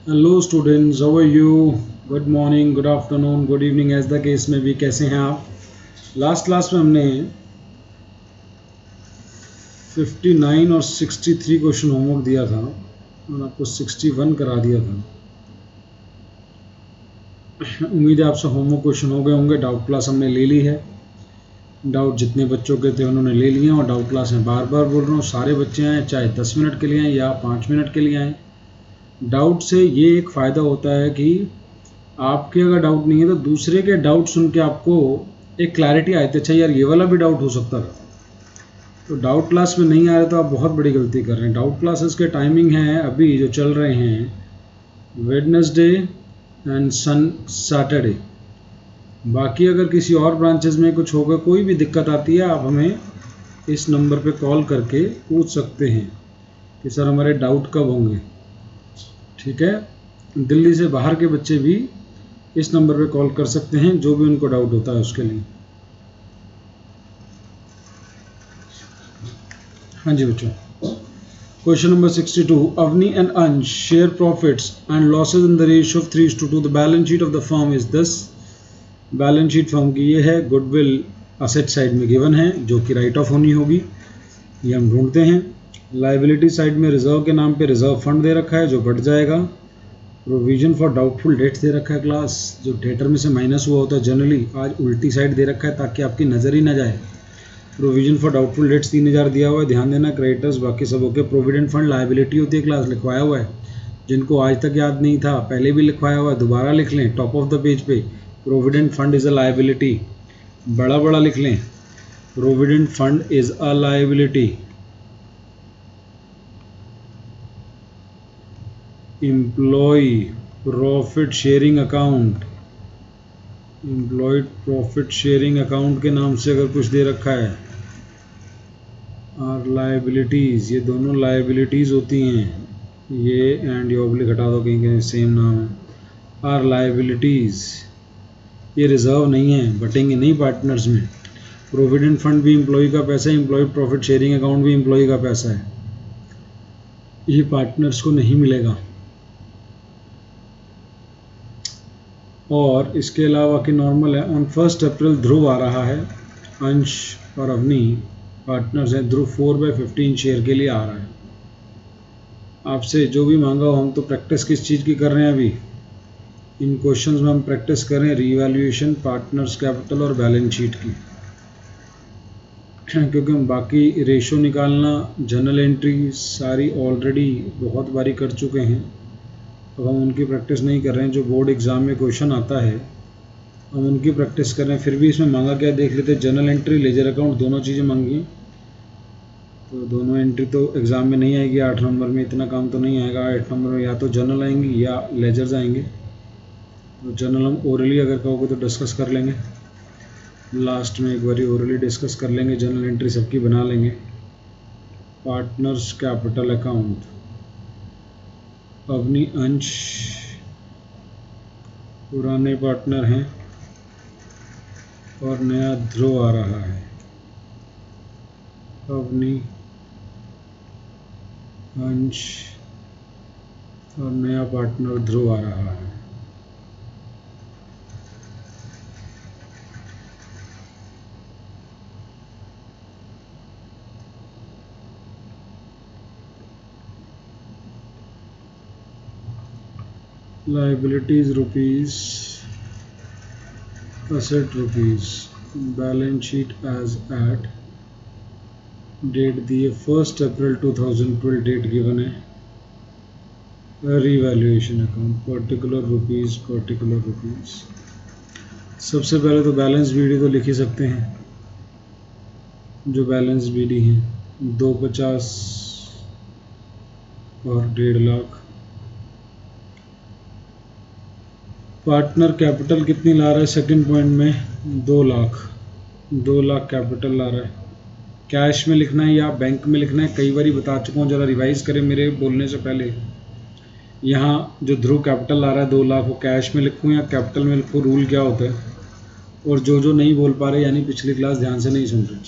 Hello students, how are you? Good morning, good afternoon, good evening, as the case में भी। कैसे हैं आप? लास्ट क्लास में हमने 59 और 63 क्वेश्चन होमवर्क दिया था और आपको 61 करा दिया था। उम्मीद है आपसे होमवर्क क्वेश्चन हो गए होंगे। डाउट क्लास हमने ले ली है। डाउट जितने बच्चों के थे उन्होंने ले लिए और डाउट क्लास में बार बार बोल रहा हूँ, सारे बच्चे आएँ, चाहे 10 मिनट के लिए आएँ या 5 मिनट के लिए आएँ। डाउट से ये एक फ़ायदा होता है कि आपके अगर डाउट नहीं है तो दूसरे के डाउट सुन के आपको एक क्लैरिटी आती है, अच्छा यार ये वाला भी डाउट हो सकता था। तो डाउट क्लास में नहीं आ रहे तो आप बहुत बड़ी गलती कर रहे हैं। डाउट क्लासेस के टाइमिंग है अभी जो चल रहे हैं वेडनेसडे एंड सैटरडे। बाकी अगर किसी और ब्रांचेस में कुछ होगा, कोई भी दिक्कत आती है, आप हमें इस नंबर पे कॉल करके पूछ सकते हैं कि सर हमारे डाउट कब होंगे। ठीक है, दिल्ली से बाहर के बच्चे भी इस नंबर पे कॉल कर सकते हैं जो भी उनको डाउट होता है उसके लिए। हाँ जी बच्चों, question number 62। Avni and Ansh share profits and losses in the ratio of 3:2. The balance sheet of the firm is this. Balance sheet firm की ये है। गुडविल असेट साइड में गिवन है जो कि राइट ऑफ होनी होगी, ये हम ढूंढते हैं। लाइबिलिटी साइड में रिजर्व के नाम पे रिजर्व फंड दे रखा है जो बढ़ जाएगा। प्रोविजन फॉर डाउटफुल डेट्स दे रखा है क्लास, जो डेटर में से माइनस हुआ होता है जनरली, आज उल्टी साइड दे रखा है ताकि आपकी नज़र ही ना जाए। प्रोविजन फॉर डाउटफुल डेट्स 3000 दिया हुआ है, ध्यान देना। क्रेडिटर्स बाकी सब ओके। प्रोविडेंट फंड लायबिलिटी होती है क्लास, लिखवाया हुआ है। जिनको आज तक याद नहीं था, पहले भी लिखवाया हुआ है, दोबारा लिख लें टॉप ऑफ द पेज पे। Provident fund is a liability, बड़ा बड़ा लिख लें, provident fund is a liability. Employ profit sharing account, employed profit sharing account के नाम से अगर कुछ दे रखा है, और लायबिलिटीज़, ये दोनों लायबिलिटीज़ होती हैं। ये एंड ये ऑब्लिक हटा दो, कहीं कहीं सेम नाम है। आर लायबिलिटीज़, ये रिजर्व नहीं है, बटेंगे नहीं पार्टनर्स में। प्रोविडेंट फंड भी एम्प्लॉय का पैसा है, एम्प्लॉय प्रॉफिट शेयरिंग अकाउंट भी एम्प्लॉय का पैसा है, ये पार्टनर्स को नहीं मिलेगा। और इसके अलावा कि नॉर्मल है, ऑन 1 अप्रैल ध्रुव आ रहा है, अंश और अवनी पार्टनर्स हैं। ध्रुव 4/15 शेयर के लिए आ रहा है। आपसे जो भी मांगा हो, हम तो प्रैक्टिस किस चीज़ की कर रहे हैं अभी, इन क्वेश्चंस में हम प्रैक्टिस करें रीवैल्यूएशन, पार्टनर्स कैपिटल और बैलेंस शीट की, क्योंकि हम बाकी रेशो निकालना, जर्नल एंट्री सारी ऑलरेडी बहुत बारी कर चुके हैं। अब हम उनकी प्रैक्टिस नहीं कर रहे हैं। जो बोर्ड एग्ज़ाम में क्वेश्चन आता है हम उनकी प्रैक्टिस कर रहे हैं। फिर भी इसमें मांगा क्या देख लेते हैं, जर्नल एंट्री, लेजर अकाउंट, दोनों चीज़ें मांगी। तो दोनों एंट्री तो एग्ज़ाम में नहीं आएगी 8 नंबर में, इतना काम तो नहीं आएगा 8 नंबर में। या तो जर्नल आएंगी या लेजर्स आएंगे। तो जर्नल हम ओरली अगर कहोगे तो डिस्कस कर लेंगे, लास्ट में एक बारी ओरली डिस्कस कर लेंगे, जर्नल एंट्री सबकी बना लेंगे। पार्टनर्स कैपिटल अकाउंट, अवनी अंश पुराने पार्टनर हैं और नया ध्रुव आ रहा है। अवनी, अंश और नया पार्टनर ध्रुव आ रहा है। Liabilities rupees, asset rupees, balance sheet as at, date दी है 1 अप्रैल 2012, डेट गिवन है। Revaluation account, particular rupees, particular rupees. सबसे पहले तो बैलेंस बीडी तो लिख ही सकते हैं, जो बैलेंस बीडी है 250 और 1.5 लाख। पार्टनर कैपिटल कितनी ला रहा है सेकंड पॉइंट में, 2 लाख, 2 लाख कैपिटल ला रहा है। कैश में लिखना है या बैंक में लिखना है, कई बार बता चुका हूँ, ज़रा रिवाइज करें मेरे बोलने से पहले। यहाँ जो ध्रुव कैपिटल ला रहा है 2 लाख, वो कैश में लिखूँ या कैपिटल में लिखूँ, रूल क्या होता है। और जो नहीं बोल पा रहे यानी पिछली क्लास ध्यान से नहीं सुन रहे,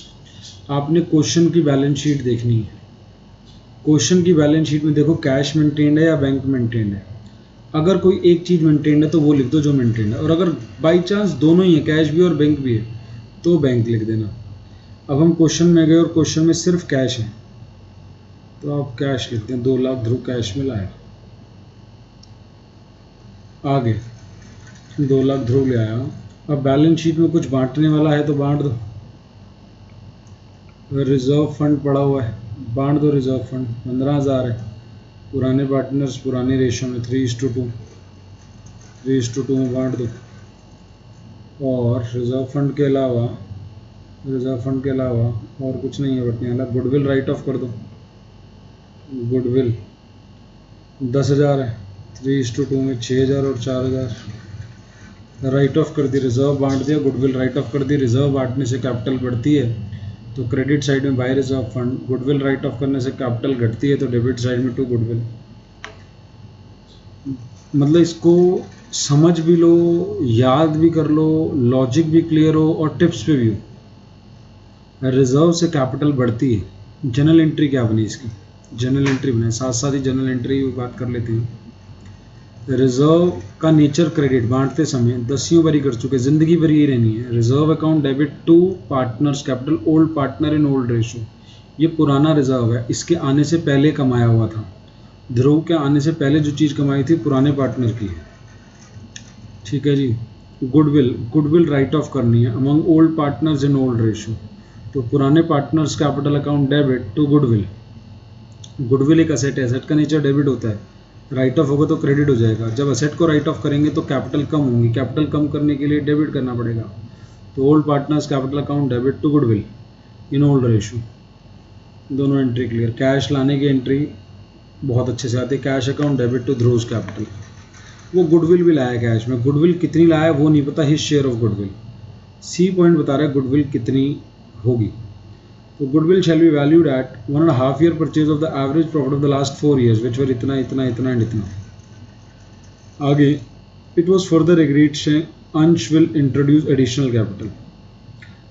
आपने क्वेश्चन की बैलेंस शीट देखनी है। क्वेश्चन की बैलेंस शीट में देखो कैश मेंटेन्ड है या बैंक मेंटेन्ड है। अगर कोई एक चीज़ मेंटेन्ड है तो वो लिख दो जो मेंटेन्ड है, और अगर बाई चांस दोनों ही है, कैश भी और बैंक भी है, तो बैंक लिख देना। अब हम क्वेश्चन में गए और क्वेश्चन में सिर्फ कैश है, तो आप कैश लिखते हैं, 2 लाख ध्रुव कैश में लाया। आगे 2 लाख ध्रुव ले आया। अब बैलेंस शीट में कुछ बांटने वाला है तो बांट दो। रिजर्व फंड पड़ा हुआ है, बांट दो। रिजर्व फंड 15,000 है। पुराने पार्टनर्स पुराने रेशो में 3:2 में बांट दो। और रिजर्व फंड के अलावा और कुछ नहीं है बटने वाला। गुडविल राइट ऑफ कर दो। गुडविल 10,000 है, 3:2 में 6,000 और 4,000 राइट ऑफ कर दी। रिजर्व बांट दिया, गुडविल राइट ऑफ कर दी। रिजर्व बांटने से कैपिटल बढ़ती है तो क्रेडिट साइड में by reserve fund, goodwill write off करने से कैपिटल घटती है तो डेबिट साइड में टू गुडविल। मतलब इसको समझ भी लो, याद भी कर लो, लॉजिक भी क्लियर हो और टिप्स पे भी हो। रिजर्व से कैपिटल बढ़ती है। जनरल एंट्री क्या बनी इसकी? जनरल एंट्री बने, साथ साथ ही जनरल एंट्री की बात कर लेते हैं। रिजर्व का नेचर क्रेडिट बांटते समय 10वीं बारी कर चुके, जिंदगी भर ही रहनी है। Reserve account debit to partners capital, old partner in old ratio. ये पुराना रिजर्व है, इसके आने से पहले कमाया हुआ था। ध्रुव के आने से पहले जो चीज़ कमाई थी पुराने पार्टनर की है। ठीक है जी। गुडविल राइट ऑफ करनी है among old partners in old ratio. तो पुराने partners capital account debit to goodwill. Goodwill एक असेट है, असेट का नेचर डेबिट होता है। राइट ऑफ होगा तो क्रेडिट हो जाएगा। जब असेट को राइट ऑफ करेंगे तो कैपिटल कम होंगी, कैपिटल कम करने के लिए डेबिट करना पड़ेगा। तो old partners capital account debit to goodwill in old ratio. दोनों एंट्री क्लियर। कैश लाने की एंट्री बहुत अच्छे से आती है। Cash account debit to Dhruv's capital. वो गुडविल भी लाया कैश में, गुडविल कितनी लाया वो नहीं पता, his share of goodwill. C point बता रहा है गुडविल कितनी होगी। तो goodwill shall be valued at 1.5 year purchase of the average profit of the last 4 years which were इतना इतना इतना एंड इतना। आगे इट वॉज फर्दर एग्रीड से Ansh will introduce additional capital.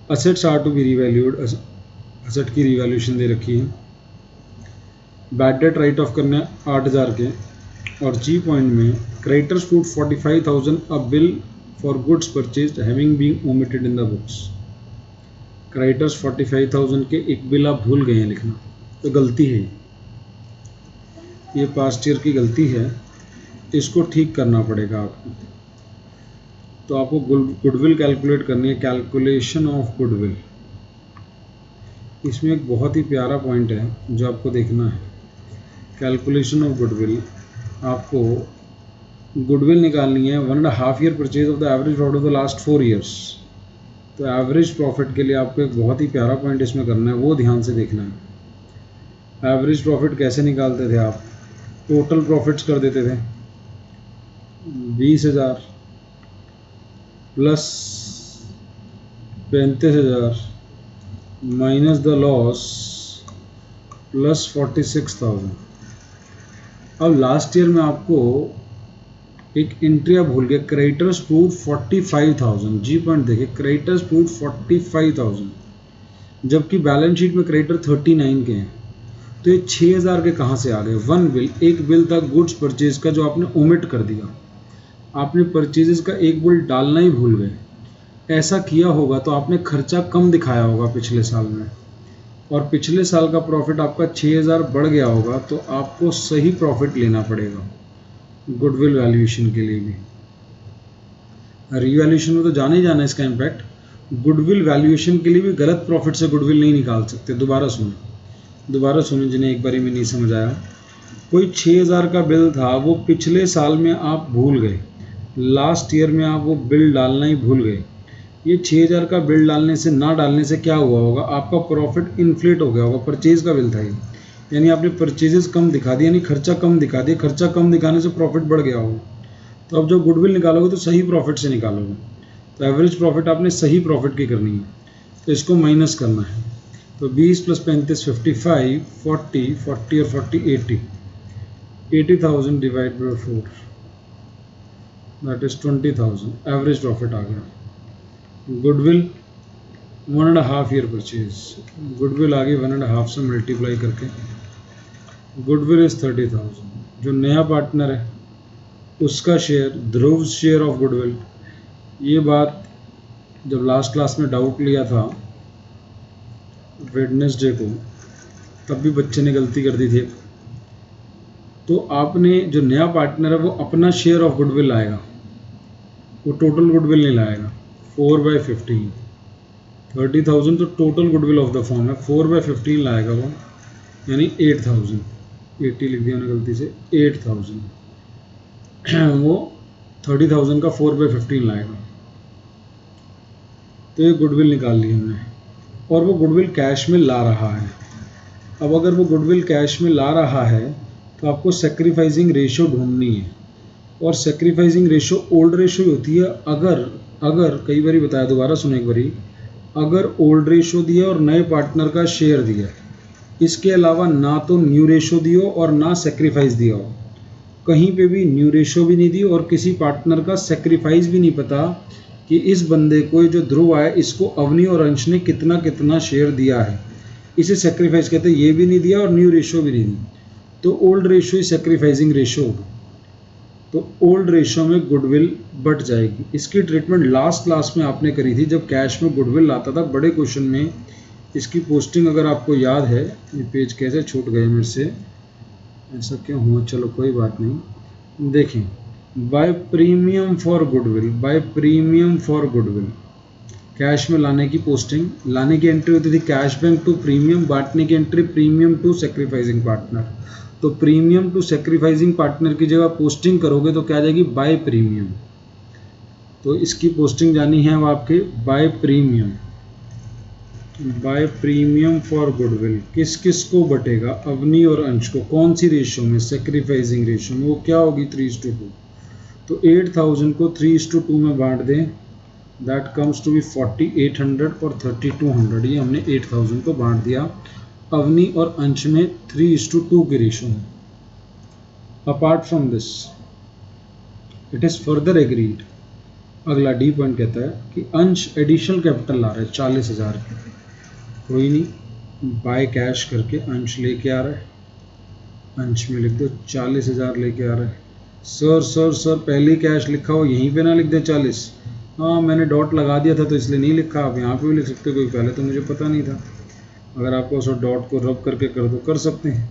Assets are to be revalued, asset की revaluation दे रखी है। बैड डेट राइट ऑफ करने 8,000 के। और जी पॉइंट में creditors put 45,000 a bill for goods purchased having been omitted in the books. Creditors 45,000 के एक बिल आप भूल गए हैं लिखना, तो गलती है, ये पास्ट ईयर की गलती है, इसको ठीक करना पड़ेगा आपको। तो आपको गुडविल कैलकुलेट करनी है, कैलकुलेशन ऑफ गुडविल। इसमें एक बहुत ही प्यारा पॉइंट है जो आपको देखना है। कैलकुलेशन ऑफ गुडविल, आपको गुडविल निकालनी है 1.5 year purchase of the average profit of the last 4 years। तो एवरेज प्रॉफिट के लिए आपको एक बहुत ही प्यारा पॉइंट इसमें करना है, वो ध्यान से देखना है। एवरेज प्रॉफिट कैसे निकालते थे आप? टोटल प्रॉफिट्स कर देते थे 20,000 plus 35,000 minus the loss plus 46,000। अब लास्ट ईयर में आपको एक एंट्री आप भूल गए, क्रेडिटर्स पुट 45,000। जी पॉइंट देखिए, क्रेडिटर्स पुट 45,000 जबकि बैलेंस शीट में क्रेडिटर 39 के हैं। तो ये 6,000 के कहाँ से आ गए? वन बिल, एक बिल था गुड्स परचेज का जो आपने ओमिट कर दिया। आपने परचेजेस का एक बिल डालना ही भूल गए। ऐसा किया होगा तो आपने खर्चा कम दिखाया होगा पिछले साल में, और पिछले साल का प्रॉफिट आपका 6,000 बढ़ गया होगा, तो आपको सही प्रॉफिट लेना पड़ेगा गुडविल वैल्यूएशन के लिए भी। रीवैल्यूएशन में तो जाना ही जाना है इसका इम्पैक्ट। गुडविल वैल्यूएशन के लिए भी गलत प्रॉफिट से गुडविल नहीं निकाल सकते। दोबारा सुनो जिन्हें एक बारी में नहीं समझ आया। कोई 6,000 का बिल था, वो पिछले साल में आप भूल गए, लास्ट ईयर में आप वो बिल डालना ही भूल गए। ये 6,000 का बिल डालने से ना डालने से क्या हुआ होगा? आपका प्रॉफिट इन्फ्लेट हो गया होगा। परचेज का बिल था ये, यानी आपने परचेजेस कम दिखा दिया, यानी खर्चा कम दिखा दिया। खर्चा कम दिखाने से प्रॉफिट बढ़ गया होगा। तो अब जब गुडविल निकालोगे तो सही प्रॉफिट से निकालोगे। तो एवरेज प्रॉफिट आपने सही प्रॉफिट की करनी है, तो इसको माइनस करना है। तो 20 प्लस 35 55, 40 40 और 40 80, 80,000 divide by 4 that is 20,000। Average profit आ गया। गुडविल 1.5 year परचेज, गुडविल आ गई 1.5 से मल्टीप्लाई करके। Goodwill is 30,000। जो नया पार्टनर है उसका share, Dhruv share of goodwill. ये बात जब लास्ट क्लास में डाउट लिया था वेडनेसडे को, तब भी बच्चे ने गलती कर दी थी। तो आपने जो नया पार्टनर है वो अपना शेयर ऑफ गुडविल लाएगा, वो टोटल गुडविल नहीं लाएगा। 4/15 30,000 तो total goodwill of the form है, 4/15 लाएगा वो, यानी 8,000। 80 लिख दिया मैंने गलती से, 8,000 वो 30,000 का 4/15 लाएगा। तो ये गुडविल निकाल ली हमने, और वो गुडविल कैश में ला रहा है। अब अगर वो गुडविल कैश में ला रहा है तो आपको सेक्रीफाइसिंग रेशियो ढूंढनी है, और सेक्रीफाइसिंग रेशियो ओल्ड रेशियो होती है। अगर कई बारी बताया, दोबारा सुनो एक बारी, अगर ओल्ड रेशियो दिया और नए पार्टनर का शेयर दिया, इसके अलावा ना तो न्यू रेशियो दियो और ना सेक्रीफाइस दिया हो, कहीं पे भी न्यू रेशियो भी नहीं दी और किसी पार्टनर का सेक्रीफाइस भी नहीं पता कि इस बंदे को जो ध्रुव आया इसको अवनी और अंश ने कितना कितना शेयर दिया है, इसे सेक्रीफाइस कहते हैं। ये भी नहीं दिया और न्यू रेशियो भी नहीं दी, तो ओल्ड रेशियो सेक्रीफाइसिंग रेशियो होगी। तो ओल्ड रेशियो में गुडविल बट जाएगी। इसकी ट्रीटमेंट लास्ट क्लास में आपने करी थी जब कैश में गुडविल लाता था, बड़े क्वेश्चन में इसकी पोस्टिंग अगर आपको याद है। ये पेज कैसे छूट गए मेरे से, ऐसा क्यों हुआ, चलो कोई बात नहीं। देखें, by premium for goodwill, by premium for goodwill, cash में लाने की पोस्टिंग, लाने की एंट्री होती थी कैश बैंक टू प्रीमियम, बांटने की entry premium to sacrificing partner. तो प्रीमियम टू सेक्रीफाइसिंग पार्टनर की जगह पोस्टिंग करोगे तो क्या आ जाएगी, बाय प्रीमियम। तो इसकी पोस्टिंग जानी है अब आपके by premium, by premium for goodwill. किस किस को बटेगा, अवनी और अंश को। कौन सी रेशियो में, सेक्रीफाइसिंग रेशियो में। वो क्या होगी, 3:2। तो 8,000 को 3:2 में बांट दें, दैट कम्स टू बी 4800 और 3200। ये हमने 8,000 को बांट दिया अवनी और अंश में 3:2 की रेशियो में। Apart from this it is further agreed, अगला डी पॉइंट कहता है कि अंश एडिशनल कैपिटल ला रहा है 40,000 की। कोई नहीं, बाय कैश करके अंश लेके आ रहा है, अंश में लिख दो 40,000 लेके आ रहा है। सर पहले कैश लिखा हो, यहीं पे ना लिख दे 40। हाँ, मैंने डॉट लगा दिया था तो इसलिए नहीं लिखा, आप यहाँ पे भी लिख सकते हो, क्योंकि पहले तो मुझे पता नहीं था। अगर आपको उस डॉट को रब करके कर दो कर सकते हैं,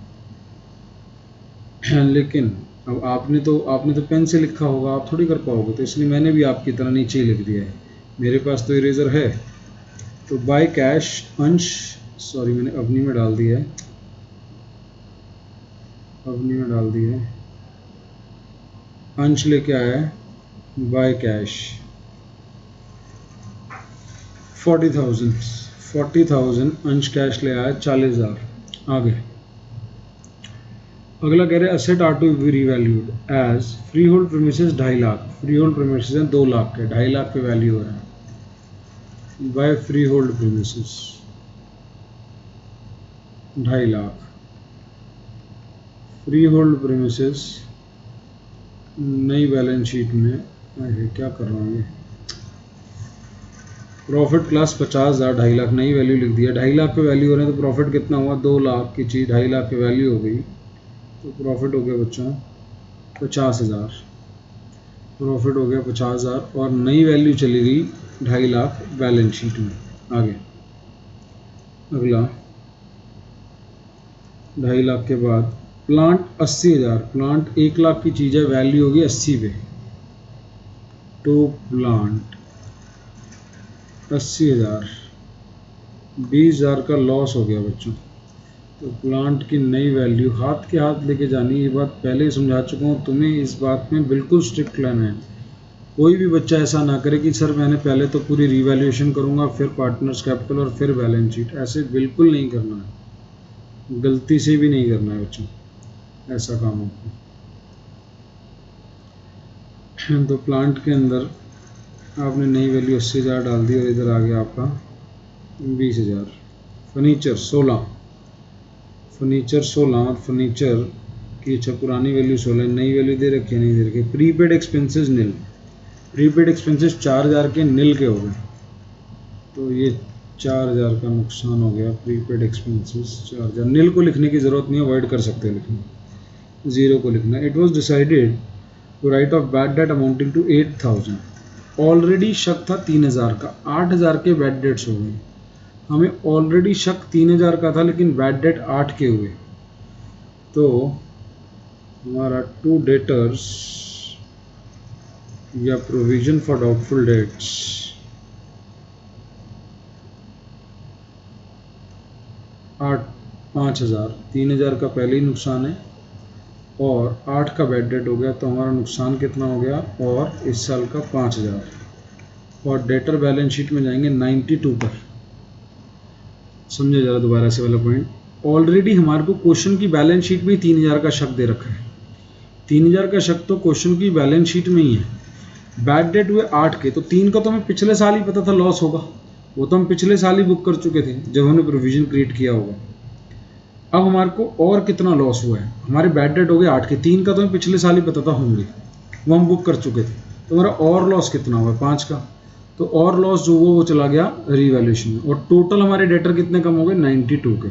लेकिन अब आपने तो पेन से लिखा होगा, आप थोड़ी कर पाओगे, तो इसलिए मैंने भी आपकी तरह नीचे ही लिख दिया है। मेरे पास तो इरेजर है। तो बाय कैश अंश, सॉरी मैंने अवनी में डाल दिया है, अवनी में डाल दिया है, अंश लेके आया है बाय कैश 40,000 अंश कैश ले आया 40,000। आगे अगला कह रहे हैं asset are to be revalued as freehold premises 2.5 lakh. Freehold premises हैं 2 लाख के, 2.5 लाख पे वैल्यू हो रहा है by free hold premises 2.5 lakh. Freehold premises नई बैलेंस शीट में, अरे क्या कर रहा हूँ ये, प्रॉफिट क्लास 50,000, 2.5 लाख नई वैल्यू लिख दिया। 2.5 लाख पे वैल्यू हो रहे हैं तो प्रॉफिट कितना हुआ, 2 लाख की चीज़ 2.5 लाख पे वैल्यू हो गई, तो प्रॉफिट हो गया बच्चों 50,000। प्रॉफिट हो गया 50,000 और नई वैल्यू चली गई 2.5 लाख बैलेंस शीट में। आगे अगला 2.5 लाख के बाद प्लांट 80,000, प्लांट 1 लाख की चीज़ है, वैल्यू होगी 80 पे। टू प्लांट 80,000, 20,000 का लॉस हो गया बच्चों। तो प्लांट की नई वैल्यू हाथ के हाथ लेके जानी, ये बात पहले ही समझा चुका हूँ, तुम्हें इस बात में बिल्कुल स्ट्रिक्ट रहना है। कोई भी बच्चा ऐसा ना करे कि सर मैंने पहले तो पूरी रीवैल्यूएशन करूँगा फिर पार्टनर्स कैपिटल और फिर बैलेंस शीट, ऐसे बिल्कुल नहीं करना है, गलती से भी नहीं करना है बच्चों ऐसा काम आपको। तो प्लांट के अंदर आपने नई वैल्यू 80,000 डाल दी और इधर आ गया आपका 20,000। फर्नीचर 16, फर्नीचर 16 और फर्नीचर की अच्छा पुरानी वैल्यू 16, नई वैल्यू दे रखी है नहीं दे रखी। प्रीपेड एक्सपेंसेस नील, प्रीपेड एक्सपेंसेस 4,000 के नील के हो गए, तो ये 4,000 का नुकसान हो गया। प्रीपेड एक्सपेंसेस 4,000, नील को लिखने की ज़रूरत नहीं है, अवॉइड कर सकते हैं लिखना, ज़ीरो को लिखना। It was decided to write off bad debt amounting to 8000। Already शक था 3000 का, 8000 के बैड डेट्स हो गए। हमें ऑलरेडी शक 3000 का था लेकिन बैड डेट 8 के हुए, तो हमारा टू डेटर्स या प्रोविजन फॉर डाउटफुल डेट्स 5000, 3000 का पहले ही नुकसान है और 8 का बैड डेट हो गया, तो हमारा नुकसान कितना हो गया, और इस साल का 5000। और डेटर बैलेंस शीट में जाएंगे 92 पर। समझे ज़रा दोबारा से वाला पॉइंट। ऑलरेडी हमारे को क्वेश्चन की बैलेंस शीट में 3000 का शक दे रखा है। 3000 का शक तो क्वेश्चन की बैलेंस शीट में ही है। बैड डेट हुए 8 के, तो 3 का तो हमें पिछले साल ही पता था लॉस होगा, वो तो हम पिछले साल ही बुक कर चुके थे जब हमने प्रोविजन क्रिएट किया होगा। अब हमारे को और कितना लॉस हुआ है, हमारे बैड डेट हो गए 8 के, 3 का तो हमें पिछले साल ही पता था होंगे, वो हम बुक कर चुके थे, तो हमारा और लॉस कितना हुआ, 5 का। तो और लॉस जो हुआ वो चला गया रीवैल्यूएशन में, और टोटल हमारे डेटर कितने कम हो गए, 92 के।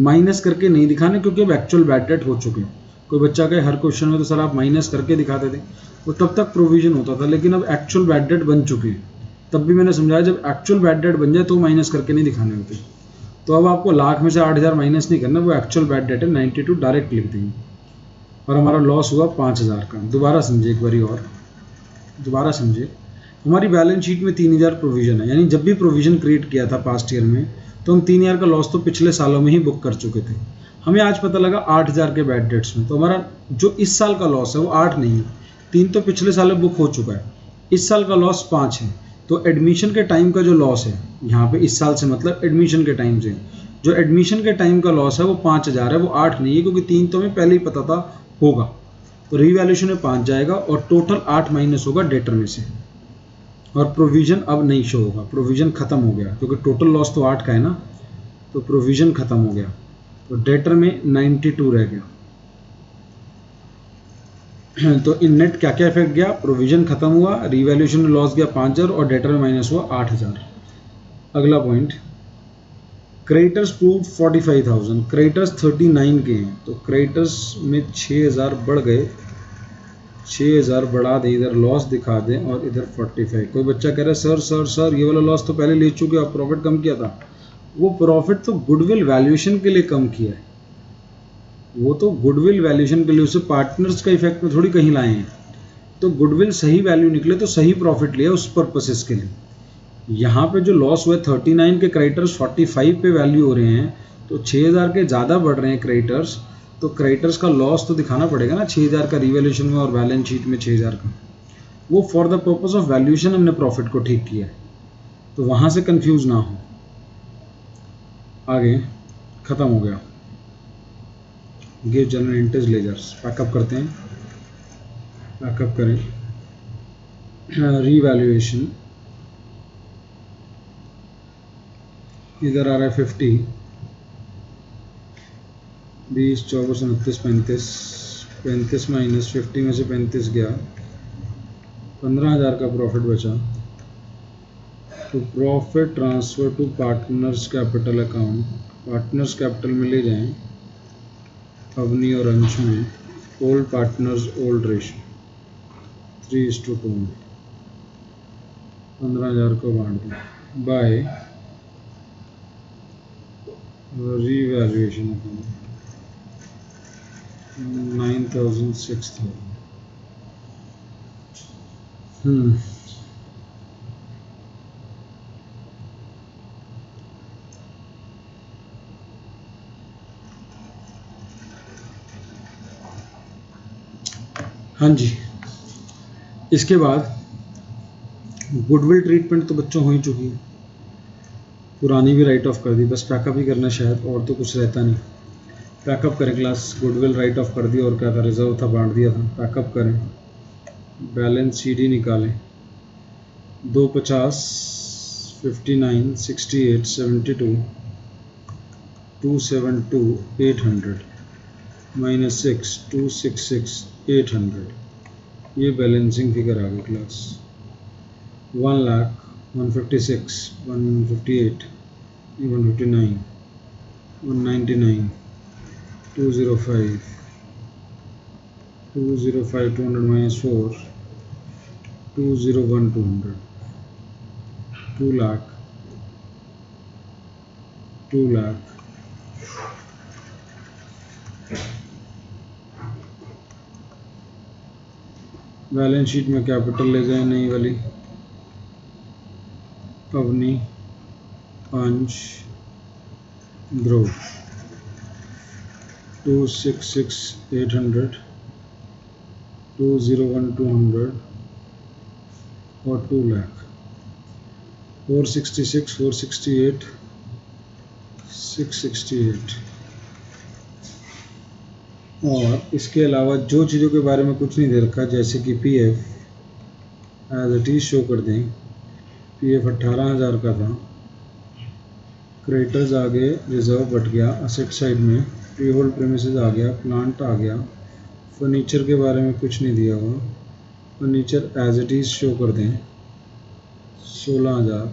माइनस करके नहीं दिखाने क्योंकि अब एक्चुअल बैड डेट हो चुके हैं। कोई बच्चा कहे हर क्वेश्चन में तो सर आप माइनस करके दिखाते थे, वो तब तक प्रोविजन होता था, लेकिन अब एक्चुअल बैड डेट बन चुके हैं। तब भी मैंने समझाया जब एक्चुअल बैड डेट बन जाए तो माइनस करके नहीं दिखाने होते। तो अब आपको लाख में से 8000 माइनस नहीं करना, वो एक्चुअल बैड डेट है 92 डायरेक्ट लिख देंगे, और हमारा लॉस हुआ 5000 का। दोबारा समझे एक बारी और, दोबारा समझे। हमारी बैलेंस शीट में 3000 प्रोविजन है, यानी जब भी प्रोविजन क्रिएट किया था पास्ट ईयर में तो हम 3000 का लॉस तो पिछले सालों में ही बुक कर चुके थे। हमें आज पता लगा 8000 के बैड डेट्स में, तो हमारा जो इस साल का लॉस है वो 8 नहीं है, 3 तो पिछले साल में बुक हो चुका है, इस साल का लॉस 5 है। तो एडमिशन के टाइम का जो लॉस है यहाँ पे, इस साल से मतलब एडमिशन के टाइम से, जो एडमिशन के टाइम का लॉस है वो 5000 है, वो 8 नहीं है, क्योंकि 3 तो हमें पहले ही पता था होगा। तो रीवैल्यूएशन में 5 जाएगा और टोटल 8 माइनस होगा डेटर में से, और प्रोविजन अब नहीं शो होगा, प्रोविजन खत्म हो गया क्योंकि टोटल लॉस तो 8 का है ना, तो प्रोविजन खत्म हो गया। तो डेटर में 92 रह गया। तो इन नेट क्या क्या इफेक्ट गया, प्रोविजन खत्म हुआ, रीवैल्यूएशन में लॉस गया 5000 और डेटर में माइनस हुआ 8000। अगला पॉइंट, क्रेडिटर्स प्रूव्ड 45000, क्रेडिटर्स 39 के हैं, तो क्रेडिटर्स में 6000 बढ़ गए, 6000 बढ़ा दे, इधर लॉस दिखा दें और इधर 45। कोई बच्चा कह रहा है सर सर सर ये वाला लॉस तो पहले ले चुके और प्रॉफिट कम किया था। वो प्रॉफिट तो गुडविल वैल्यूएशन के लिए कम किया है, वो तो गुडविल वैल्यूएशन के लिए, उसे पार्टनर्स का इफेक्ट में थोड़ी कहीं लाए हैं। तो गुडविल सही वैल्यू निकले तो सही प्रॉफिट लिया उस पर्पसेस के लिए। यहाँ पे जो लॉस हुआ 39 के क्रेडिटर्स 45 पे वैल्यू हो रहे हैं, तो 6000 के ज़्यादा बढ़ रहे हैं क्रेडिटर्स, तो क्रेडिटर्स का लॉस तो दिखाना पड़ेगा ना 6000 का रीवैल्यूएशन में और बैलेंस शीट में 6000 का। वो for the purpose of valuation हमने प्रॉफिट को ठीक किया है, तो वहाँ से कंफ्यूज ना हो। आगे खत्म हो गया, give general interest ledgers, pack up करते हैं, पैकअप करें। रीवैल्यूएशन इधर आ रहा है 50, 20, 24, 29, 35, 35 माइनस 50 में से 35 गया, 15000 का प्रॉफिट बचा। तो profit transfer to partners capital account, partners capital में ले जाएं अवनी और अंश में, ओल्ड पार्टनर्स ओल्ड रेशियो 3:2 में 15000 को बांट दें बाय रीवैल्यूएशन अकाउंट 9000 6000। हाँ जी, इसके बाद गुडविल ट्रीटमेंट तो बच्चों हो ही चुकी है, पुरानी भी राइट ऑफ कर दी, बस पैकअप ही करना शायद, और तो कुछ रहता नहीं। पैकअप करें क्लास, गुडविल राइट ऑफ कर दिया और क्या था, रिजर्व था बांट दिया था, पैकअप करें, बैलेंस शीट ही निकालें। 250, 59, 68, 72, 272, 800 माइनस 6, 266, 800, ये बैलेंसिंग फिगर आ गई class. 1 lakh, 156, 158, 159, 199, 205, 205 200 minus 4 201 200 2 lakh 2 lakh balance sheet में कैपिटल ले जाए नई वाली अवनी अंश ध्रुव 266 800 201 200 और 2 लाख 466 468 668 और इसके अलावा जो चीज़ों के बारे में कुछ नहीं दे रखा जैसे कि PF as it is show कर दें। पीएफ 18,000 का था, क्रेडिटर्स आ गए, रिजर्व बढ़ गया, असेट साइड में फ्री होल्ड प्रेमिसेस आ गया, प्लांट आ गया, फर्नीचर के बारे में कुछ नहीं दिया हुआ, furniture as it is show कर दें 16,000।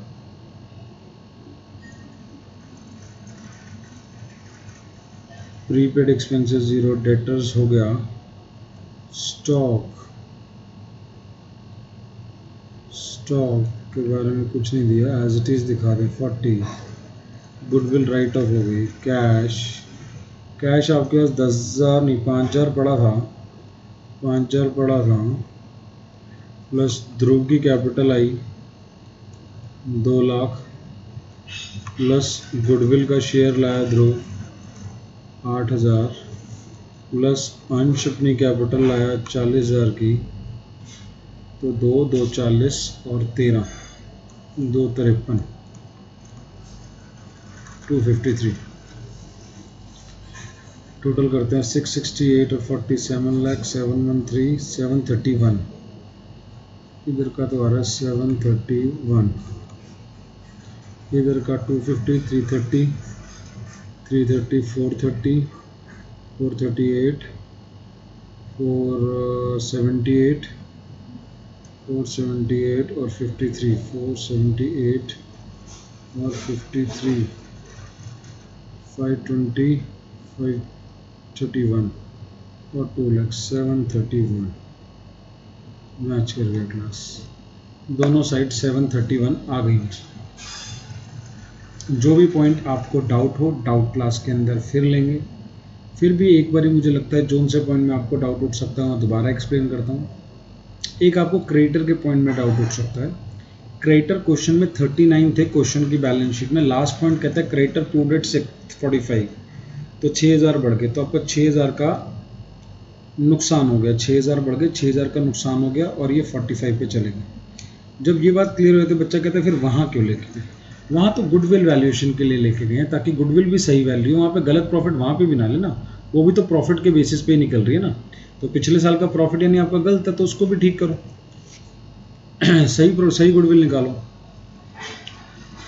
प्रीपेड एक्सपेंसेस 0, डेटर्स हो गया, स्टॉक के बारे में कुछ नहीं दिया, एज इट इज दिखा दें 40। गुडविल राइट ऑफ हो गई। कैश आपके पास 10,000 नहीं 5,000 पड़ा था, 5,000 पड़ा था, प्लस ध्रुव की capital I 2 lakh, plus goodwill का शेयर लाया ध्रुव 8,000, प्लस अंश अपनी कैपिटल लाया 40,000 की, तो 2 40 और 13 2 53 253 टोटल करते हैं 668 और 47 लाख 713 731। इधर का तो आ रहा है 731, इधर का 250 330 330 430 438 478 478 और 53 478 और 53 520 531 और 2 लाख 731 मैच कर गया क्लास, दोनों साइड 731 आ गई। जो भी पॉइंट आपको डाउट हो डाउट क्लास के अंदर फिर लेंगे। फिर भी एक बारी मुझे लगता है जोन से पॉइंट में आपको डाउट उठ सकता है, मैं दोबारा एक्सप्लेन करता हूँ। एक आपको क्रेडिटर के पॉइंट में डाउट उठ सकता है। क्रेडिटर क्वेश्चन में 39 थे क्वेश्चन की बैलेंस शीट में, लास्ट पॉइंट कहता है क्रेडिटर प्रूडेड 45, तो 6,000 बढ़ गए, तो आपका 6,000 का नुकसान हो गया, 6,000 बढ़ गए, 6,000 का नुकसान हो गया और ये 45 पे चले गए। जब ये बात क्लियर हुई तो बच्चा कहता है फिर वहाँ क्यों लेके गए? वहाँ तो गुडविल वैल्यूएशन के लिए लेके गए ताकि गुडविल भी सही वैल्यू हो, वहाँ पे गलत प्रॉफिट वहाँ पे भी ना लेना, वो भी तो प्रॉफिट के बेसिस पे ही निकल रही है ना। तो पिछले साल का प्रॉफिट यानी आपका गलत है तो उसको भी ठीक करो सही गुडविल निकालो।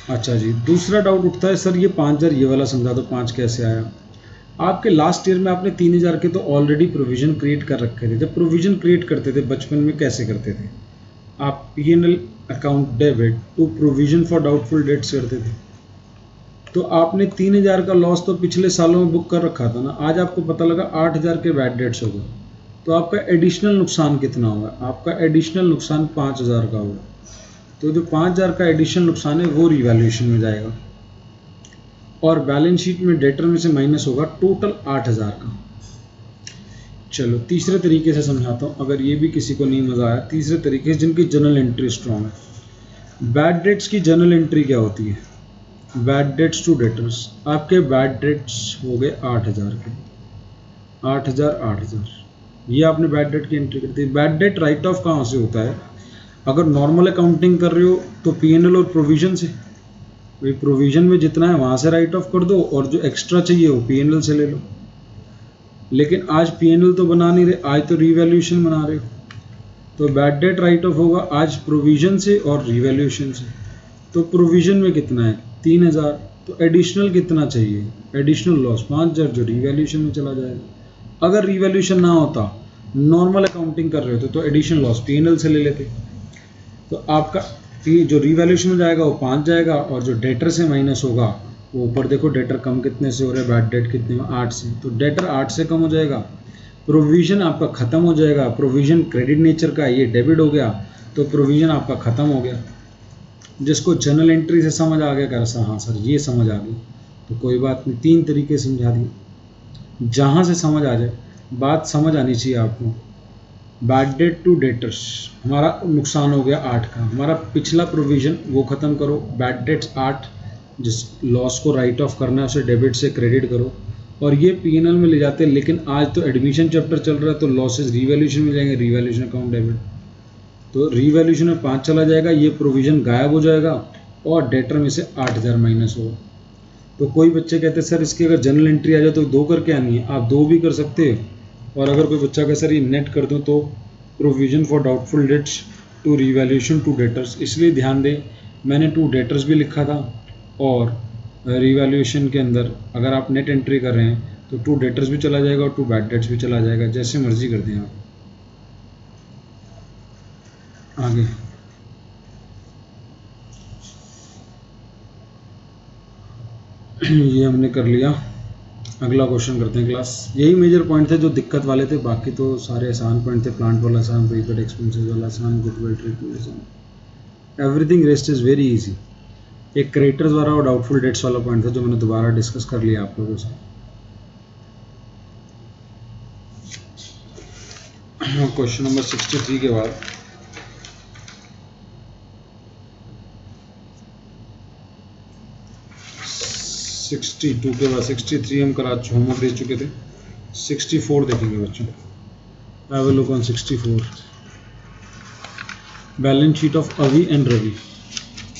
अच्छा जी, दूसरा डाउट उठता है सर ये 5,000 ये वाला समझा दो, 5 कैसे आया? आपके लास्ट ईयर में आपने 3,000 के तो ऑलरेडी प्रोविजन क्रिएट कर रखे थे। जब प्रोविजन क्रिएट करते थे बचपन में कैसे करते थे? आप P&L account debit to provision for doubtful debts करते थे। तो आपने 3,000 का लॉस तो पिछले सालों में बुक कर रखा था ना, आज आपको पता लगा 8,000 के बैड डेट्स हो गए, तो आपका एडिशनल नुकसान कितना होगा? आपका एडिशनल नुकसान 5,000 का होगा। तो जो 5,000 का एडिशनल नुकसान है वो रिवैल्यूएशन में जाएगा और बैलेंस शीट में डेटर में से माइनस होगा टोटल 8,000 का। चलो तीसरे तरीके से समझाता हूँ, अगर ये भी किसी को नहीं मज़ा आया, तीसरे तरीके से जिनकी जर्नल एंट्री स्ट्रॉन्ग है। बैड डेट्स की जर्नल एंट्री क्या होती है? बैड डेट्स टू डेटर्स, आपके बैड डेट्स हो गए 8,000 के, 8,000 ये आपने बैड डेट की एंट्री कर दी। बैड डेट राइट ऑफ कहाँ से होता है? अगर नॉर्मल अकाउंटिंग कर रहे हो तो P&L और प्रोविजन से, भाई प्रोविजन में जितना है वहाँ से राइट ऑफ कर दो और जो एक्स्ट्रा चाहिए वो P&L से ले लो। लेकिन आज P&L तो बना नहीं रहे, आज तो रिवैल्यूएशन बना रहे हो, तो बैड डेट राइट ऑफ होगा आज प्रोविजन से और रिवैल्यूएशन से। तो प्रोविजन में कितना है? 3,000, तो एडिशनल कितना चाहिए? एडिशनल लॉस 5,000 जो रिवैल्यूएशन में चला जाएगा। अगर रिवैल्यूएशन ना होता, नॉर्मल अकाउंटिंग कर रहे होते तो एडिशनल लॉस P&L से ले लेते। तो आपका जो रिवैल्यूएशन में जाएगा वो 5 जाएगा और जो डेटर से माइनस होगा वो ऊपर देखो, डेटर कम कितने से हो रहे हैं, बैड डेट कितने में 8 से, तो डेटर 8 से कम हो जाएगा, प्रोविज़न आपका ख़त्म हो जाएगा, प्रोविज़न क्रेडिट नेचर का, ये डेबिट हो गया तो प्रोविज़न आपका ख़त्म हो गया। जिसको जनरल एंट्री से समझ आ गया कर सर, हाँ सर ये समझ आ गई तो कोई बात नहीं, 3 तरीके समझा दिए। जहाँ से समझ आ जाए, बात समझ आनी चाहिए आपको। बैड डेट टू डेटर्स, हमारा नुकसान हो गया 8 का, हमारा पिछला प्रोविज़न वो ख़त्म करो। बैड डेट्स 8, जिस लॉस को राइट ऑफ करना है उसे डेबिट से क्रेडिट करो और ये P&L में ले जाते हैं। लेकिन आज तो एडमिशन चैप्टर चल रहा है तो लॉसेज रीवैल्यूएशन में जाएंगे, रीवैल्यूएशन अकाउंट डेबिट, तो रीवैल्यूएशन में 5 चला जाएगा, ये प्रोविज़न गायब हो जाएगा और डेटर में से 8000 माइनस होगा। तो कोई बच्चे कहते हैं सर इसकी अगर जनरल एंट्री आ जाए तो 2 करके आनी है, आप 2 भी कर सकते हो। और अगर कोई बच्चा कहे सर ये नेट कर दूं तो provision for doubtful debts to revaluation to debtors, इसलिए ध्यान दें मैंने टू डेटर्स भी लिखा था और रीवैल्यूएशन के अंदर अगर आप नेट एंट्री कर रहे हैं तो टू डेटर्स भी चला जाएगा और टू बैड डेट्स भी चला जाएगा, जैसे मर्जी कर दें आप। आगे ये हमने कर लिया, अगला क्वेश्चन करते हैं क्लास। यही मेजर पॉइंट थे जो दिक्कत वाले थे, बाकी तो सारे आसान पॉइंट थे। प्लांट वाला आसान, प्रीपेड एक्सपेंसेस वाला आसान, गुडविल ट्रीटमेंट आसान, everything rest is very easy. एक क्रेडिटर्स वाला और डाउटफुल डेट्स वाला पॉइंट था जो मैंने दोबारा डिस्कस कर लिया आप लोगों से। क्वेश्चन नंबर 63 के बाद 62 के बाद 63 हम करा होमवर्क दे चुके थे। 64 देखेंगे बच्चों। I will look on 64। Balance sheet of अवी एंड रवि।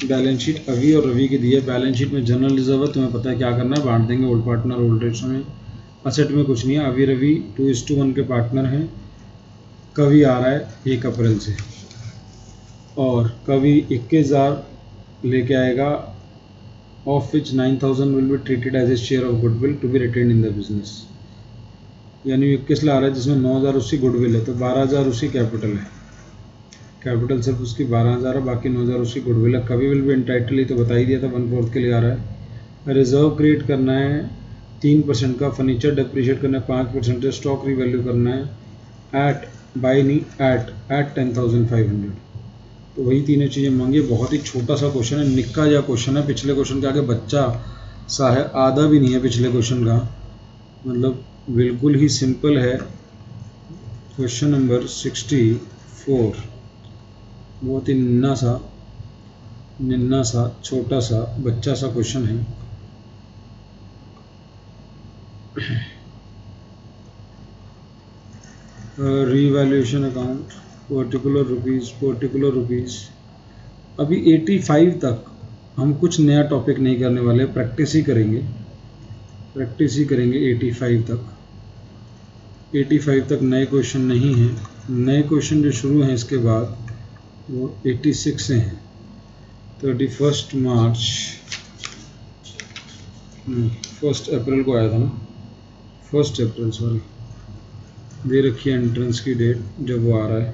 बैलेंस शीट अवी और रवि की दी है। बैलेंस शीट में जनरल रिजर्व है, तुम्हें पता है क्या करना है, बांट देंगे ओल्ड पार्टनर ओल्ड रेट्स में। असेट में कुछ नहीं है, अवी रवि 2:1 के पार्टनर हैं। कवि आ रहा है 1 अप्रैल से और कवि 21,000 लेके आएगा, of which 9,000 will be treated as a share of goodwill to be retained in the business। यानी 21 ला रहा है जिसमें 9,000 उसकी गुडविल है, तो 12,000 उसकी कैपिटल है। कैपिटल सिर्फ उसकी 12,000 है, बाकी 9,000 उसकी गुडविल है। कभी विल भी एंटाइटल, ही तो बता ही दिया था, 1/4 के लिए आ रहा है। रिजर्व क्रिएट करना है 3% का, फर्नीचर डिप्रिशिएट करना है 5%, स्टॉक रिवैल्यू करना है एट बाई नहीं एट 10,500। तो वही तीनों चीज़ें मांगी। बहुत ही छोटा सा क्वेश्चन है, निक्का जा क्वेश्चन है, पिछले क्वेश्चन के आगे बच्चा सा है, आधा भी नहीं है पिछले क्वेश्चन का, मतलब बिल्कुल ही सिंपल है। क्वेश्चन नंबर 64 बहुत ही निन्ना सा छोटा सा बच्चा सा क्वेश्चन है। Revaluation account, particular rupees. अभी 85 तक हम कुछ नया टॉपिक नहीं करने वाले, प्रैक्टिस ही करेंगे 85 तक नए क्वेश्चन नहीं हैं। नए क्वेश्चन जो शुरू हैं इसके बाद वो 86 से हैं। 31 मार्च 1 अप्रैल को आया था ना, 1 अप्रैल सॉरी, दे रखी है एंट्रेंस की डेट जब वो आ रहा है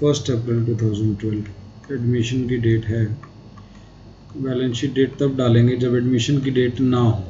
1 अप्रैल 2012। एडमिशन की डेट है, बैलेंस शीट डेट तब डालेंगे जब एडमिशन की डेट ना हो।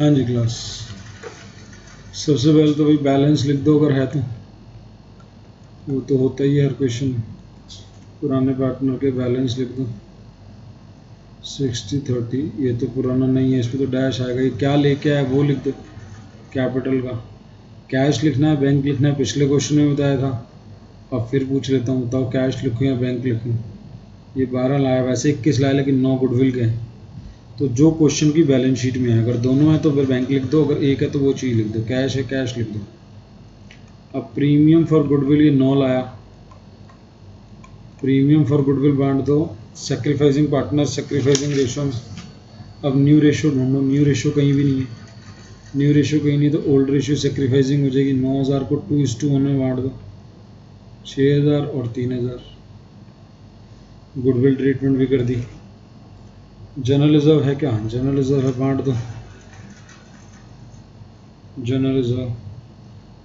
हाँ जी क्लास, सबसे पहले तो भाई बैलेंस लिख दो अगर है तो, वो तो होता ही है हर क्वेश्चन। पुराने पार्टनर के बैलेंस लिख दो 60/30, ये तो पुराना नहीं है, इस पर तो डैश आएगा। ये क्या लेके आया वो लिख दो, कैपिटल का। कैश लिखना है बैंक लिखना है, पिछले क्वेश्चन में बताया था। अब फिर पूछ लेता हूँ, बताओ कैश लिखूँ या बैंक लिखूँ। ये 12 लाया, वैसे 21 लाया लेकिन 9 गुडविल के हैं। तो जो क्वेश्चन की बैलेंस शीट में है, अगर दोनों है तो फिर बैंक लिख दो, अगर एक है तो वो चीज़ लिख दो। कैश है कैश लिख दो। अब प्रीमियम फॉर गुडविल ये 9 लाया, प्रीमियम फॉर गुडविल बांट दो। सेक्रीफाइसिंग पार्टनर सेक्रीफाइसिंग रेशो में, अब न्यू रेशो ढूंढो, न्यू रेशो कहीं भी नहीं है। न्यू रेशियो कहीं नहीं तो ओल्ड रेशियो सेक्रीफाइसिंग हो जाएगी। 9,000 को 2:1 में बांट दो, 6,000 और 3,000। गुडविल ट्रीटमेंट भी कर दी। जनरल रिजर्व है क्या? जनरल रिजर्व है, बांट दो। जनरल रिजर्व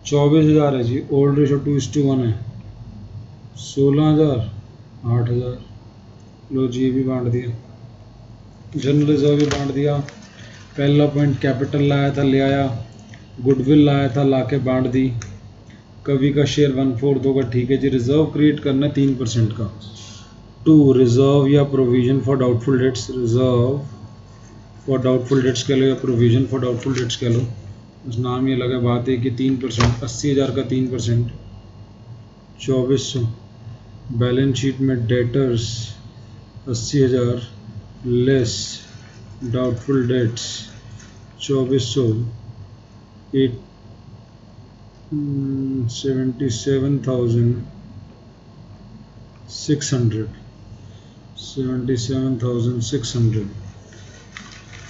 24,000 है जी, ओल्ड रेशियो 2:1 है। 16,000, 8,000। लो जी, ये भी बांट दिया। जनरल रिजर्व भी बांट दिया। पहला पॉइंट कैपिटल लाया था, ले आया। गुडविल लाया था, ला के बांट दी। कवि का शेयर 1/4 होगा, ठीक है जी। रिजर्व क्रिएट करना है 3% का। टू रिजर्व या provision for doubtful dates, reserve for doubtful dates कह लो या प्रोविजन फॉर डाउटफुल डेट्स कह लो, बस नाम ये लगा। बात है कि 3%, 80,000 का 3%, 2400। बैलेंस शीट में debtors 80,000 less doubtful debts 2400, 77,600, 77,600।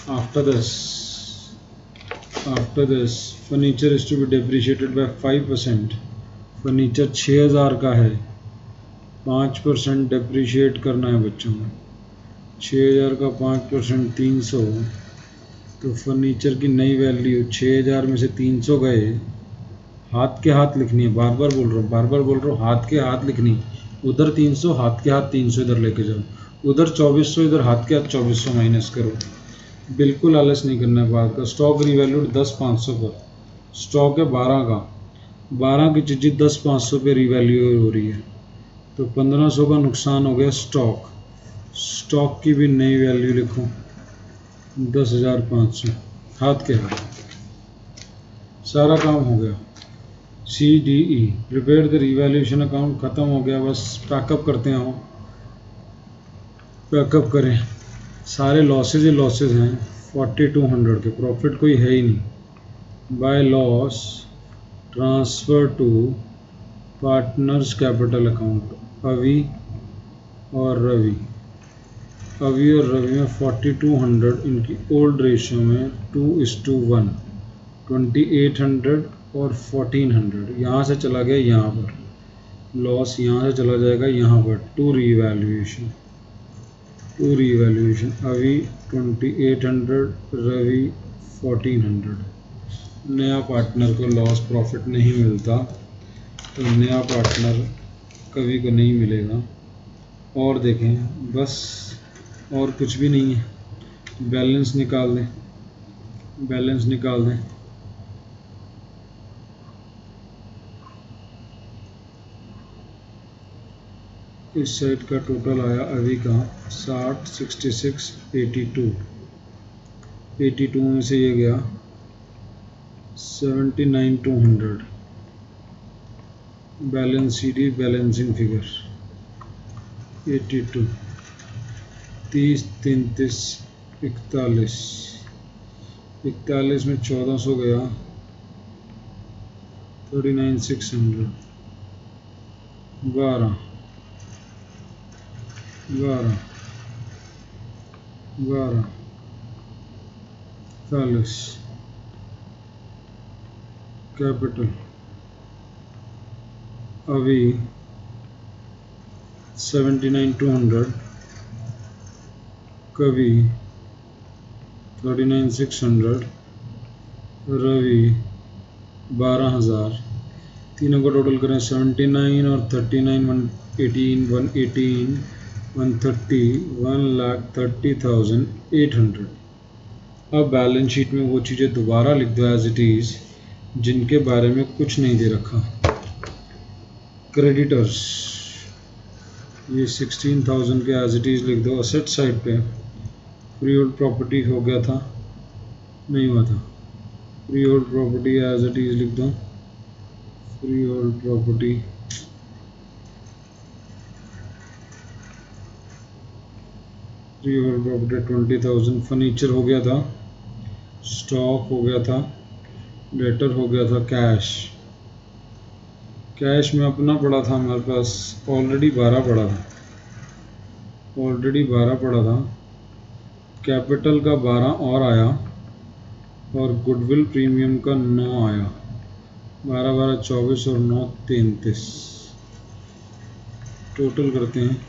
After this, furniture is to be depreciated by 5%. Furniture 6,000 का है, 5% डेप्रिशिएट करना है बच्चों में। 6,000 का 5% 300, तो फर्नीचर की नई वैल्यू 6,000 में से 300 गए, हाथ के हाथ लिखनी है। बार बार बोल रहा हूँ, हाथ के हाथ लिखनी। उधर 300, हाथ के हाथ 300 इधर लेके जाओ। उधर 2400, इधर हाथ के हाथ 2400 माइनस करो। बिल्कुल आलस नहीं करना है बात का। स्टॉक रिवैल्यूड 10,500 पर, स्टॉक है 12 का, 12 की चीज़ 10,500 पे रिवैल्यू हो रही है, तो 1,500 का नुकसान हो गया। स्टॉक की भी नई वैल्यू लिखो 10,500, हाथ के हाथ। सारा काम हो गया। CDE prepare the revaluation account, ख़त्म हो गया। बस पैकअप करते हैं, पैकअप करें। सारे लॉसेज ही लॉसेज हैं 4,200 के, प्रॉफिट कोई है ही नहीं। By loss transfer to partners capital account, अभी और रवि में 4,200, इनकी ओल्ड रेशियो में 2:1, 2,800 और 1,400। यहाँ से चला गया यहाँ पर, लॉस यहाँ से चला जाएगा यहाँ पर। टू रिवैल्यूएशन अभी 2,800, रवि 1,400। नया पार्टनर को लॉस प्रॉफिट नहीं मिलता, तो नया पार्टनर कभी को नहीं मिलेगा। और देखें, बस और कुछ भी नहीं है। बैलेंस निकाल दें, इस साइड का टोटल आया अभी का 60, 66, 82 में से ये गया 79,200। बैलेंस CD बैलेंसिंग फिगर 82, 30, 33, 41 में 1,400 गया 39,600, 12, 40, कैपिटल अभी 79,200, कवि 39,600, रवि 12,000। तीनों का टोटल करें 79 और 39, 118, 130, 1,30,800। अब बैलेंस शीट में वो चीज़ें दोबारा लिख दो एज इट इज़ जिनके बारे में कुछ नहीं दे रखा। क्रेडिटर्स ये 16,000 के एज इट इज़ लिख दो। असेट साइड पे फ्री होल्ड प्रॉपर्टी हो गया था, नहीं हुआ था। Freehold property as it is लिख दो। Free hold property 20,000। फर्नीचर हो गया था, स्टॉक हो गया था, डेटर हो गया था, कैश में अपना पड़ा था हमारे पास ऑलरेडी 12 पड़ा था। कैपिटल का 12 और आया, और गुडविल प्रीमियम का 9 आया, 12 12 24 और 9 33, टोटल करते हैं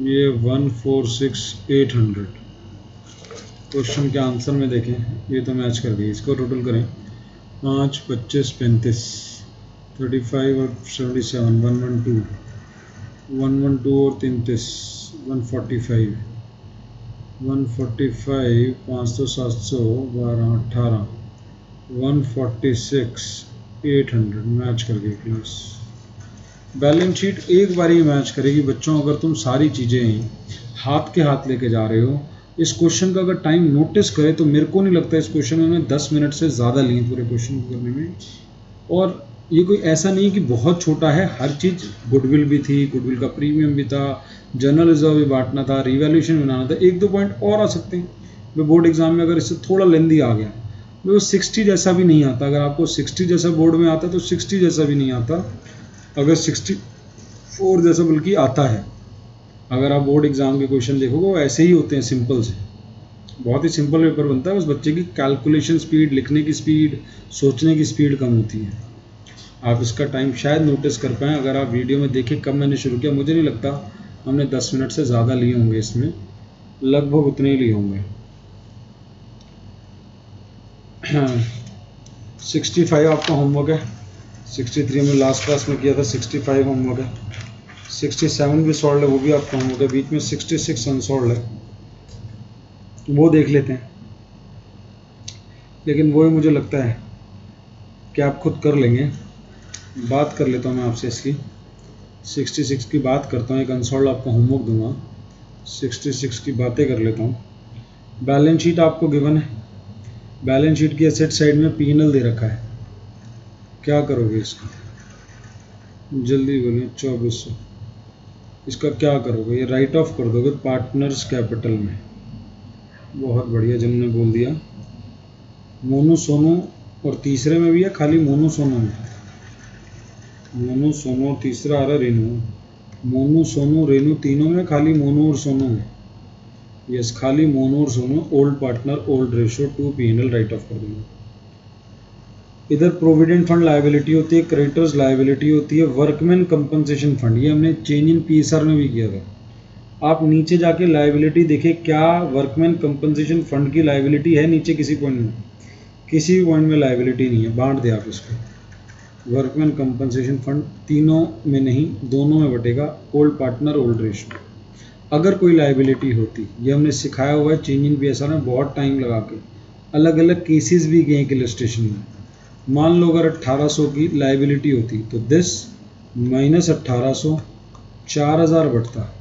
ये 146,800। क्वेश्चन के आंसर में देखें, ये तो मैच कर गई, इसको टोटल करें 5 25 35 35 और 77 112 112 और 33 145 145 500 700 12 18 146,800 मैच कर गई क्लास। बैलेंस शीट एक बार ही मैच करेगी बच्चों, अगर तुम सारी चीज़ें हाथ के हाथ लेके जा रहे हो। इस क्वेश्चन का अगर टाइम नोटिस करें तो मेरे को नहीं लगता इस क्वेश्चन में मैंने 10 मिनट से ज़्यादा लिए पूरे क्वेश्चन को करने में। और ये कोई ऐसा नहीं कि बहुत छोटा है, हर चीज़, गुडविल भी थी, गुडविल का प्रीमियम भी था, जनरल रिजर्व भी बांटना था, रिवैल्यूएशन बनाना था, एक दो पॉइंट और आ सकते हैं। वो बोर्ड एग्जाम में अगर इससे थोड़ा लेंदी आ गया, वो 60 जैसा भी नहीं आता। अगर आपको 60 जैसा बोर्ड में आता तो 60 जैसा भी नहीं आता, अगर 64 जैसा बल्कि आता है। अगर आप बोर्ड एग्जाम के क्वेश्चन देखोगे वो ऐसे ही होते हैं, सिंपल से, बहुत ही सिंपल पेपर बनता है, बस बच्चे की कैलकुलेशन स्पीड, लिखने की स्पीड, सोचने की स्पीड कम होती है। आप इसका टाइम शायद नोटिस कर पाएँ अगर आप वीडियो में देखें कब मैंने शुरू किया। मुझे नहीं लगता हमने 10 मिनट से ज़्यादा लिए होंगे इसमें, लगभग उतने ही लिए होंगे। 65 आपका होमवर्क है, 63 में लास्ट क्लास में किया था, 65 होमवर्क है, 67 भी सॉल्व है, वो भी आपका होमवर्क है, बीच में 66 अनसॉल्व है, वो देख लेते हैं। लेकिन वो ही मुझे लगता है कि आप खुद कर लेंगे। बात कर लेता हूँ मैं आपसे इसकी, 66 की बात करता हूँ, एक अनसॉल्व आपको होमवर्क दूंगा, 66 की बातें कर लेता हूँ। बैलेंस शीट आपको गिवन है, बैलेंस शीट की एसेट साइड में P&L दे रखा है, क्या करोगे इसका, जल्दी बोलिए। 2400, इसका क्या करोगे, ये राइट ऑफ कर दोगे पार्टनर्स कैपिटल में। बहुत बढ़िया, जिन्होंने बोल दिया। मोनू सोनू और तीसरे में भी है, खाली मोनू सोनू में, मोनू सोनू और तीसरा आ रहा रेनू, मोनू सोनू रेनू तीनों में, खाली मोनू और सोनू में। यस, खाली मोनू और Sonu, old partner old ratio two P&L right of कर देंगे। इधर प्रोविडेंट फंड लायबिलिटी होती है, क्रेडिटर्स लायबिलिटी होती है, वर्कमैन कंपनसेशन फंड, ये हमने चेंज इन PSR में भी किया था। आप नीचे जाके लायबिलिटी देखें, क्या वर्कमैन कंपनसेशन फंड की लायबिलिटी है नीचे किसी पॉइंट में? किसी भी पॉइंट में लायबिलिटी नहीं है, बांट दे आप इसको। वर्कमैन कंपनसेशन फंड तीनों में नहीं, दोनों में बटेगा, ओल्ड पार्टनर ओल्ड रेशियो। अगर कोई लायबिलिटी होती, ये हमने सिखाया हुआ है चेंज इन PSR में बहुत टाइम लगा के, अलग अलग केसेस भी गए एक इलस्ट्रेशन में। मान लो अगर 1800 की लायबिलिटी होती तो दिस माइनस 1800 4000 बढ़ता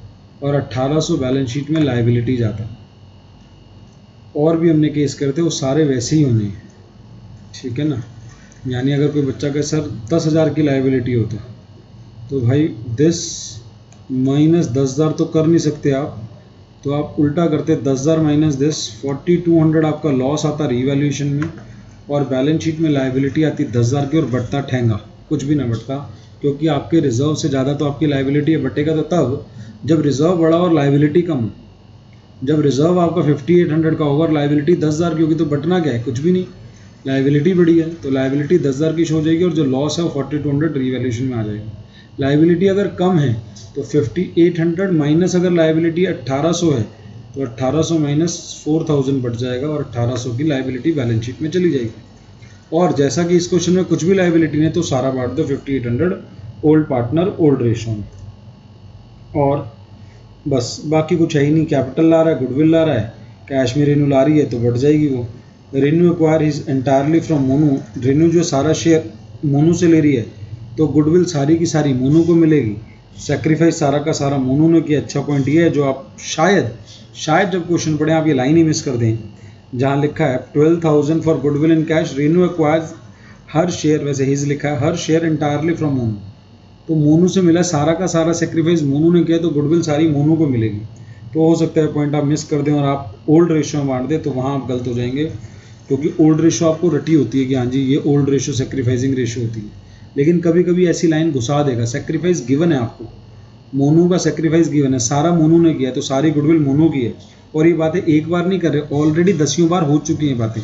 और 1800 बैलेंस शीट में लायबिलिटी जाता। और भी हमने केस करते, वो सारे वैसे ही होने हैं, ठीक है ना। यानी अगर कोई बच्चा कहे सर 10,000 की लायबिलिटी होता, तो भाई दिस माइनस 10,000 तो कर नहीं सकते आप, तो आप उल्टा करते 10,000 माइनस दिस, 4200 आपका लॉस आता रिवैल्यूएशन में, और बैलेंस शीट में लायबिलिटी आती 10,000 की, और बढ़ता ठेंगा, कुछ भी ना बढ़ता, क्योंकि आपके रिजर्व से ज़्यादा तो आपकी लायबिलिटी है। बटेगा तो तब जब रिजर्व बढ़ा और लायबिलिटी कम हो। जब रिजर्व आपका 5800 का होगा और लायबिलिटी 10,000 की होगी तो बटना क्या है, कुछ भी नहीं, लायबिलिटी बढ़ी है तो लायबिलिटी 10,000 की शो हो जाएगी, और जो लॉस है वो 4200 रिवैल्यूएशन में आ जाएगा। लायबिलिटी अगर कम है तो 5800 माइनस अगर लायबिलिटी 1800 है तो 1800 माइनस 4000 बढ़ जाएगा, और 1800 की लायबिलिटी बैलेंस शीट में चली जाएगी। और जैसा कि इस क्वेश्चन में कुछ भी लायबिलिटी नहीं, तो सारा बांट दो 5800 ओल्ड पार्टनर ओल्ड रेशियो में, और बस बाकी कुछ है ही नहीं। कैपिटल ला रहा है, गुडविल ला रहा है, कैश में रेन्यू ला रही है तो बढ़ जाएगी वो। Renew acquire is entirely from Monu, renew जो सारा शेयर मोनू से ले रही है तो गुडविल सारी की सारी मोनू को मिलेगी। सेक्रीफाइस सारा का सारा मोनू ने किया। अच्छा पॉइंट ये है, जो आप शायद जब क्वेश्चन पढ़ें आप ये लाइन ही मिस कर दें, जहाँ लिखा है 12,000 for goodwill in cash, renew acquires her share, वैसे हिज लिखा है हर शेयर एंटायरली फ्रॉम मोनू, तो मोनू से मिला सारा का सारा सेक्रीफाइस मोनू ने किया, तो गुडविल सारी मोनू को मिलेगी। तो हो सकता है पॉइंट आप मिस कर दें और आप ओल्ड रेशियो में बांट दें, तो वहाँ आप गलत हो जाएंगे, क्योंकि ओल्ड रेशियो आपको रटी होती है कि हाँ जी ये ओल्ड रेशियो सेक्रीफाइसिंग रेशियो होती है। लेकिन कभी कभी ऐसी लाइन घुसा देगा, सेक्रीफाइस गिवन है आपको, मोनू का सेक्रीफाइस गिवन है, सारा मोनू ने किया तो सारी गुडविल मोनू की है। और ये बातें एक बार नहीं कर रहे, ऑलरेडी 10 बार हो चुकी हैं बातें।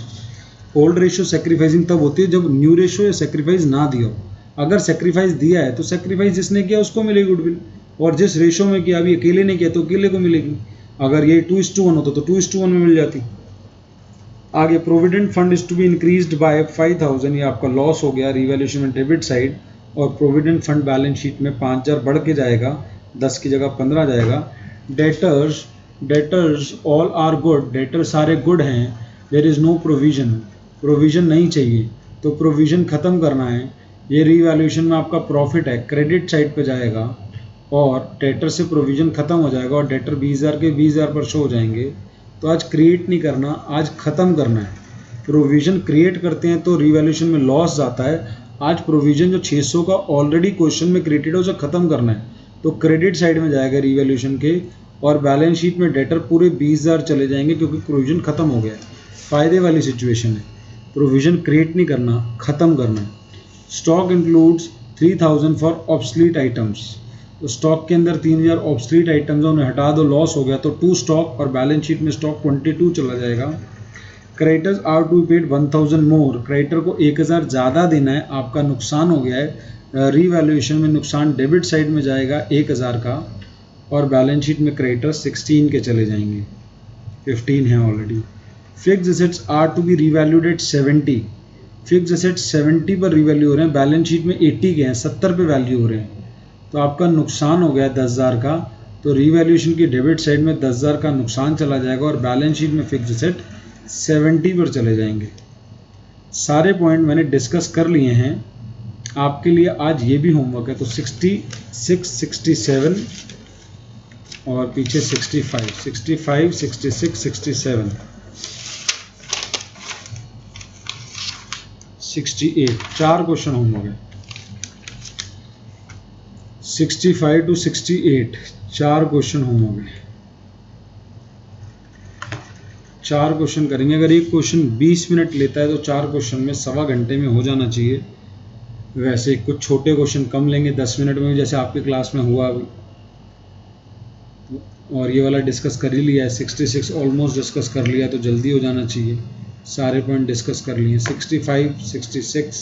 ओल्ड रेशियो सेक्रीफाइसिंग तब होती है जब न्यू रेशियो या सेक्रीफाइस ना दिया हो। अगर सेक्रीफाइस दिया है तो सेक्रीफाइस जिसने किया उसको मिलेगी गुडविल, और जिस रेशियो में किया अभी अकेले ने किया तो अकेले को मिलेगी। अगर ये 2:1 होता तो 2:1 में मिल जाती। आगे provident fund is to be increased by 5000, ये आपका लॉस हो गया रिवैल्यूएशन में डेबिट साइड, और प्रोविडेंट फंड बैलेंस शीट में 5000 बढ़ के जाएगा, 10 की जगह 15 जाएगा। Debtors all are good, debtor सारे गुड हैं। There is no provision, provision नहीं चाहिए तो प्रोविजन ख़त्म करना है। ये रीवैल्यूएशन में आपका प्रॉफिट है, क्रेडिट साइड पे जाएगा और डेटर से प्रोविजन ख़त्म हो जाएगा और डेटर 20,000 के 20,000 पर शो हो जाएंगे। तो आज क्रिएट नहीं करना, आज ख़त्म करना है। प्रोविज़न क्रिएट करते हैं तो रीवैल्यूएशन में लॉस जाता है। आज प्रोविज़न जो 600 का ऑलरेडी क्वेश्चन में क्रिएटेड है उसे ख़त्म करना है, तो क्रेडिट साइड में जाएगा रीवैल्यूएशन के, और बैलेंस शीट में डेटर पूरे 20,000 चले जाएंगे क्योंकि प्रोविज़न ख़त्म हो गया है। फ़ायदे वाली सिचुएशन है। प्रोविज़न क्रिएट नहीं करना, ख़त्म करना है। Stock includes 3000 for obsolete items, तो स्टॉक के अंदर 3000 ऑब्सलीट आइटम्स उन्हें हटा दो, लॉस हो गया तो 2 स्टॉक, और बैलेंस शीट में स्टॉक 22 चला जाएगा। Creditors are to paid 1000 more, creditor को 1000 ज़्यादा देना है, आपका नुकसान हो गया है। रीवैल्यूएशन में नुकसान डेबिट साइड में जाएगा 1000 का, और बैलेंस शीट में क्रेडिटर 16 के चले जाएंगे, 15 है already. Fixed assets are to be revalued at 70, fixed assets 70 पर रिवैल्यू हो रहे हैं, बैलेंस शीट में 80 के हैं, 70 पे वैल्यू हो रहे हैं, तो आपका नुकसान हो गया 10,000 का, तो रीवैल्यूएशन की डेबिट साइड में 10,000 का नुकसान चला जाएगा और बैलेंस शीट में फिक्स्ड एसेट 70 पर चले जाएंगे। सारे पॉइंट मैंने डिस्कस कर लिए हैं। आपके लिए आज ये भी होमवर्क है, तो 66, 67 और पीछे 65, 66, 67, 68, 4 क्वेश्चन होमवर्क है। 65 to 68 4 क्वेश्चन होमवर्क है। 4 क्वेश्चन करेंगे। अगर एक क्वेश्चन 20 मिनट लेता है तो 4 क्वेश्चन में 1.25 घंटे में हो जाना चाहिए। वैसे कुछ छोटे क्वेश्चन कम लेंगे 10 मिनट में, जैसे आपकी क्लास में हुआ अभी, और ये वाला डिस्कस कर ही लिया है। 66 ऑलमोस्ट डिस्कस कर लिया तो जल्दी हो जाना चाहिए। सारे पॉइंट डिस्कस कर लिए। 65, 66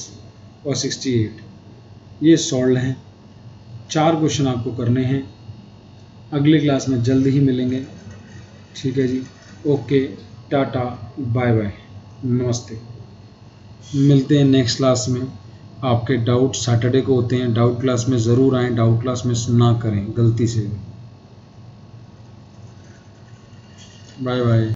और 68 ये सॉल्व हैं। 4 क्वेश्चन आपको करने हैं। अगले क्लास में जल्द ही मिलेंगे। ठीक है जी, ओके, टाटा, बाय बाय, नमस्ते। मिलते हैं नेक्स्ट क्लास में। आपके डाउट सैटरडे को होते हैं, डाउट क्लास में ज़रूर आएँ, डाउट क्लास में ना करें गलती से भी। Bye bye.